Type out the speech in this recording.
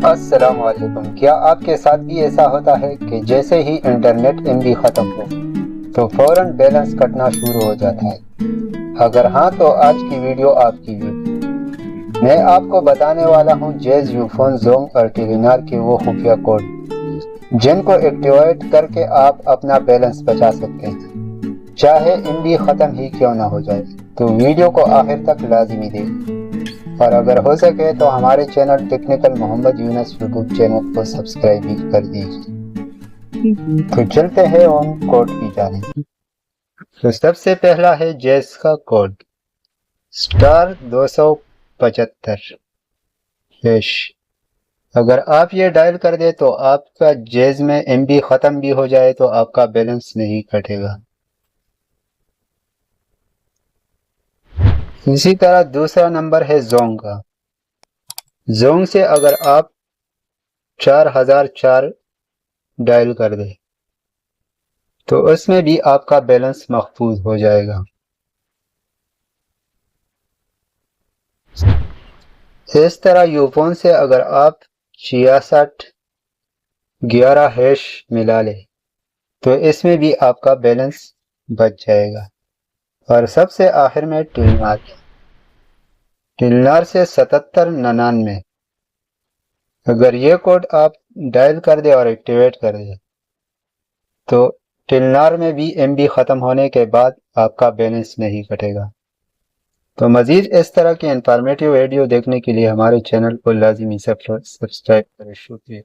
السلام علیکم۔ کیا آپ کے ساتھ بھی ایسا ہوتا ہے کہ جیسے ہی انٹرنیٹ MB ختم ہو تو فوراً بیلنس کٹنا شروع ہو جاتا ہے؟ اگر ہاں تو آج کی ویڈیو آپ کی لیے۔ میں آپ کو بتانے والا ہوں جیز یوفون زونگ اور ٹیلینار کے وہ خفیہ کوڈ جن کو ایکٹیویٹ کر کے آپ اپنا بیلنس بچا سکتے ہیں، چاہے MB ختم ہی کیوں نہ ہو جائے۔ تو ویڈیو کو آخر تک لازمی دیکھیں، اور اگر ہو سکے تو ہمارے چینل ٹیکنیکل محمد یونس یوٹیوب چینل کو سبسکرائب بھی کر دیجیے۔ تو چلتے ہیں ان کوڈ کی جانب۔ تو سب سے پہلا ہے جیز کا کوڈ *275#۔ اگر آپ یہ ڈائل کر دیں تو آپ کا جیز میں MB ختم بھی ہو جائے تو آپ کا بیلنس نہیں کٹے گا۔ اسی طرح دوسرا نمبر ہے زونگ کا۔ زونگ سے اگر آپ 4004 ڈائل کر دیں تو اس میں بھی آپ کا بیلنس محفوظ ہو جائے گا۔ اس طرح یوفون سے اگر آپ 6611# ملا لیں تو اس میں بھی آپ کا بیلنس بچ جائے گا۔ اور سب سے آخر میں ٹیلینار سے 7799۔ اگر یہ کوڈ آپ ڈائل کر دیں اور ایکٹیویٹ کر دیں تو ٹیلینار میں بھی MB ختم ہونے کے بعد آپ کا بیلنس نہیں کٹے گا۔ تو مزید اس طرح کی انفارمیٹیو ویڈیو دیکھنے کے لیے ہمارے چینل کو لازمی سبسکرائب کریں۔ شکریہ۔